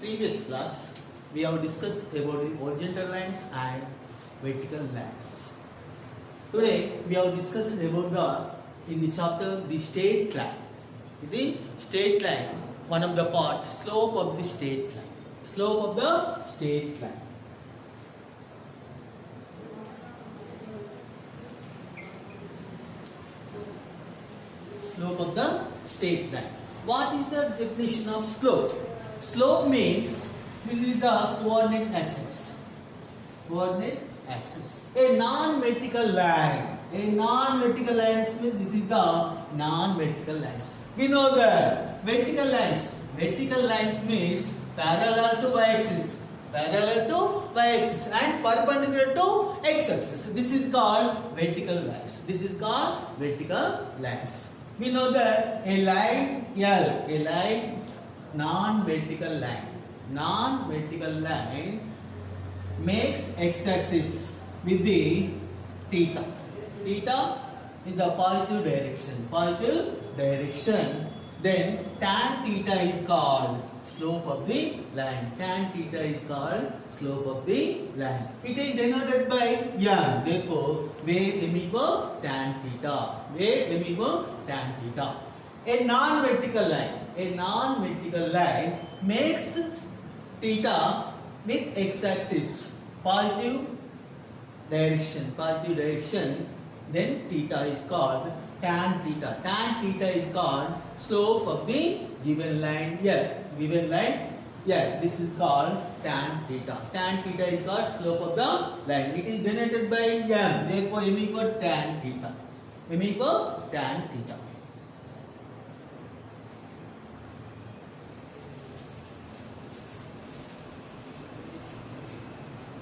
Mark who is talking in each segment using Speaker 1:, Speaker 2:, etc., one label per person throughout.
Speaker 1: previous class, we have discussed about the horizontal lines and vertical lines. Today, we have discussed about in the chapter the straight line. The straight line, one of the part, slope of the straight line. Slope of the straight line. Slope of the straight line. What is the definition of slope? Slope means this is the coordinate axis. Coordinate axis. A non-vertical line. A non-vertical line means this is the non-vertical lines. We know that vertical lines. Vertical lines means parallel to y-axis. Parallel to y-axis and perpendicular to x-axis. This is called vertical lines. This is called vertical lines. We know that a line L, a line, non-vertical line makes x-axis with the theta. Theta is the positive direction. Then tan theta is called slope of the line. Tan theta is called slope of the line. It is denoted by m. Therefore, where m equal tan theta. Where m equal tan theta. A non-vertical line makes theta with x-axis positive direction. Then theta is called tan theta. Tan theta is called slope of the given line here. This is called tan theta. Tan theta is called slope of the line. It is denoted by m. Therefore, m equal tan theta. M equal tan theta.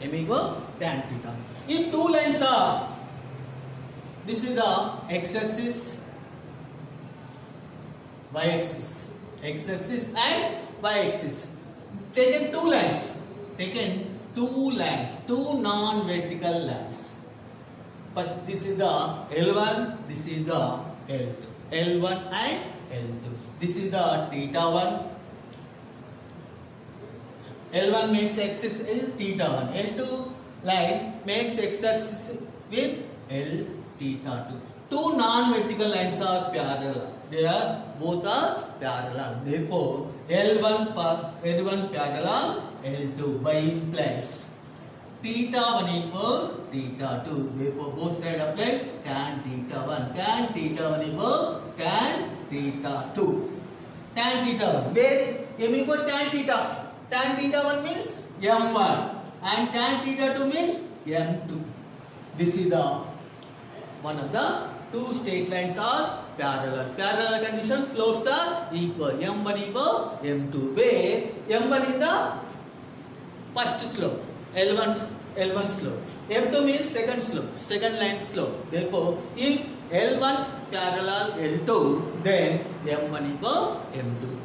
Speaker 1: M equal tan theta. If two lines are, this is the x-axis, y-axis, x-axis and y-axis. Taken two two non-vertical lines. First, this is the L1, this is the L2. L1 and L2. This is the theta 1. L1 makes axis is theta 1. L2 line makes x-axis with L theta 2. Two non-vertical lines are parallel. Both are parallel. Therefore, L1 parallel L2 by implies theta 1 equal theta 2. Therefore, both sides apply tan theta 1. Tan theta 1 equal tan theta 2. Tan theta 1. Where m equal tan theta. Tan theta 1 means m1 and tan theta 2 means m2. This is the one of the two straight lines are parallel. Parallel condition slopes are equal. M1 equal M2. Where M1 is the first slope. L1 slope. M2 means second slope. Second line slope. Therefore, if L1 parallel L2, then M1 equal M2.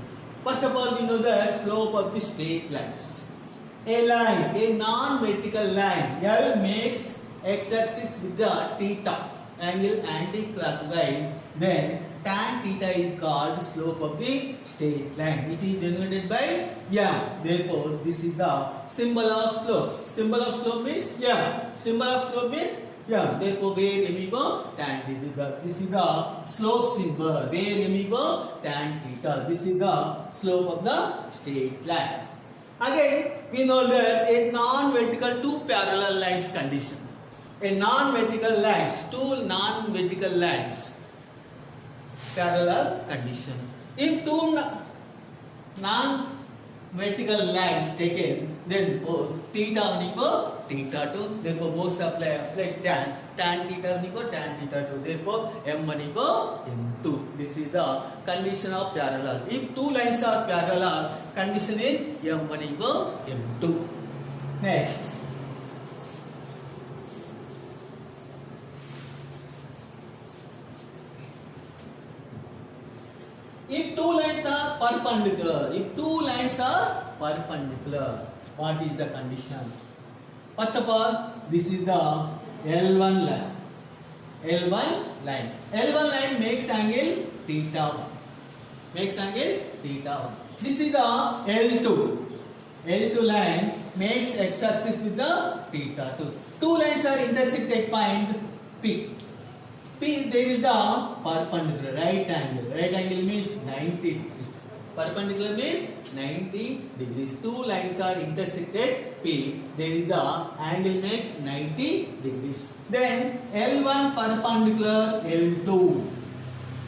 Speaker 1: First of all, we know the slope of the straight lines. A line, a non-vertical line, L makes x-axis with the theta angle anti-clockwise, then tan theta is called slope of the straight line. It is denoted by m. Therefore, this is the symbol of slope. Symbol of slope means m. Symbol of slope means m. Therefore, where m equal tan theta. This is the slope symbol. Where m equal tan theta. This is the slope of the straight line. Again, we know that a non-vertical two parallel lines condition. A non-vertical lines, two non-vertical lines, parallel condition. If two non-vertical lines taken, then both theta 1 equal theta 2. Therefore, both apply tan. Tan theta 1 equal tan theta 2. Therefore, m1 equal m2. This is the condition of parallel. If two lines are parallel, condition is m1 equal m2. Next. If two lines are perpendicular, what is the condition? First of all, this is the L1 line. L1 line makes angle theta 1. This is the L2. L2 line makes x-axis with the theta 2. Two lines are intersect at point P. P, there is the perpendicular right angle. Right angle means 90 degrees. Perpendicular means 90 degrees. Two lines are intersected P. There is the angle makes 90 degrees. Then L1 perpendicular L2.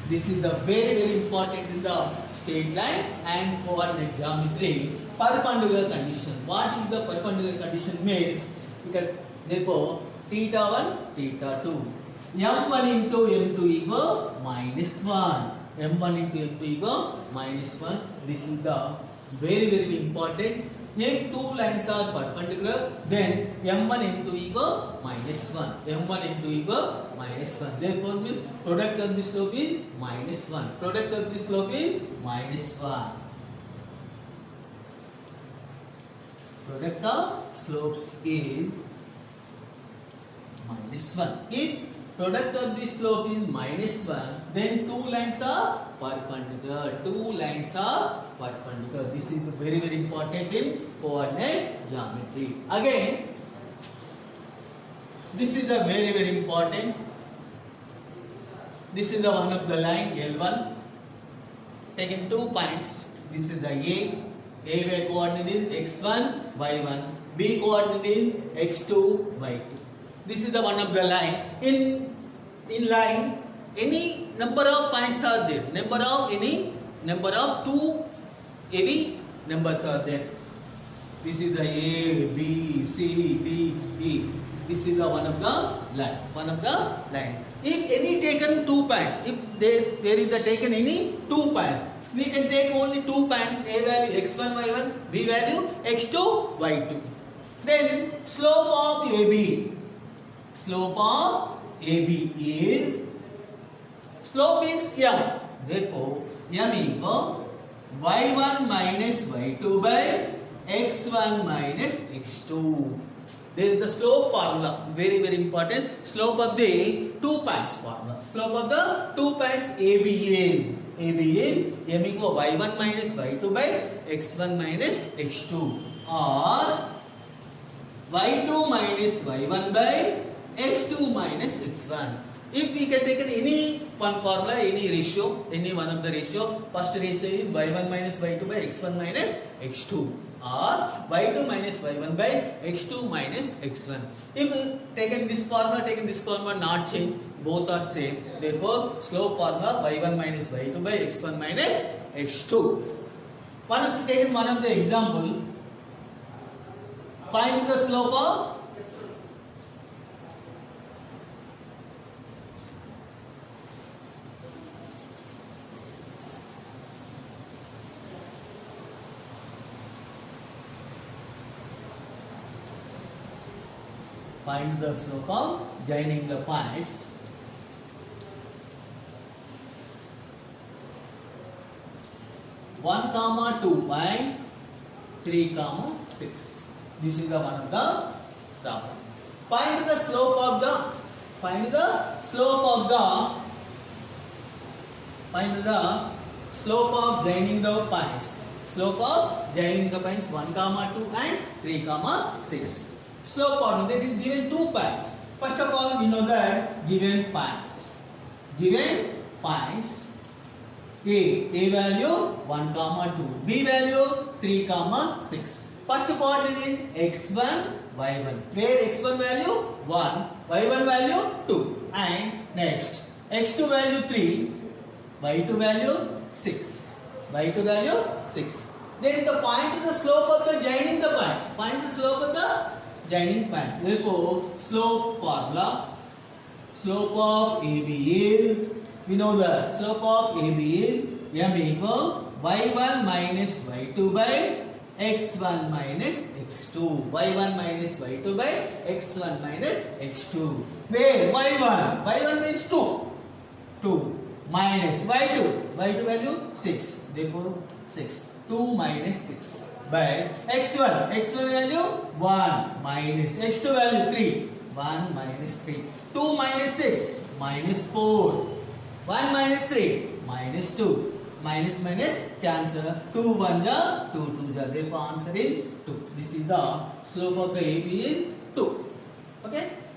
Speaker 1: This is the very important in the straight line and coordinate geometry. Perpendicular condition. What is the perpendicular condition means? Therefore, theta 1, theta 2. M1 into M2 equal minus 1. M1 into M2 equal minus 1. This is the very important. If two lines are perpendicular, then M1 M2 equal minus 1. M1 M2 equal minus 1. Therefore, means product of this slope is minus 1. Product of this slope is minus 1. Product of slopes is minus 1. If product of this slope is minus 1, then two lines are perpendicular. Two lines are perpendicular. This is very important in coordinate geometry. Again, this is the very important. This is the one of the line L1. Taken 2 points. This is the A. A coordinate is x1, y1. B coordinate is x2, y2. This is the one of the line. In line, any number of points are there. Number of two AB numbers are there. This is the A, B, C, D, E. This is the one of the line. If any taken 2 points, if there is a taken any 2 points, we can take only 2 points. A value x1, y1, B value x2, y2. Then slope of AB. Slope of AB is, slope means M. Therefore, M equal y1 minus y2 by x1 minus x2. There is the slope formula, very important. Slope of the 2 points formula. Slope of the 2 points AB is M equal y1 minus y2 by x1 minus x2, or y2 minus y1 by x2 minus x1. If we can take any one formula, any ratio, any one of the ratio, first ratio is y1 minus y2 by x1 minus x2, or y2 minus y1 by x2 minus x1. If taken this formula not change, both are same. Therefore, slope formula y1 minus y2 by x1 minus x2. Taken one of the example. Find the slope of joining the points. One comma 2 point 3 comma 6. This is the one of the problem. Find the slope of joining the points. Slope of joining the points 1 comma 2 and 3 comma 6. Slope formula, that is given 2 points. First of all, we know that given points. A value 1 comma 2, B value 3 comma 6. First coordinate is x1, y1. Where x1 value 1, y1 value 2. And next, x2 value 3, y2 value 6. Then the point is the slope of the joining the points. Find the slope of the joining point. Therefore, slope formula, slope of AB is, we know that slope of AB is M equal y1 minus y2 by x1 minus x2. y1 minus y2 by x1 minus x2. Where y1 means 2 minus y2 value 6. Therefore, 6. 2 minus 6 by x1 value 1 minus x2 value 3. 1 minus 3. 2 minus 6 minus 4. 1 minus 3 minus 2. minus minus cancel. 2 1 ja 2 2 ja. Therefore answer is 2. This is the slope of the AB is 2. Okay.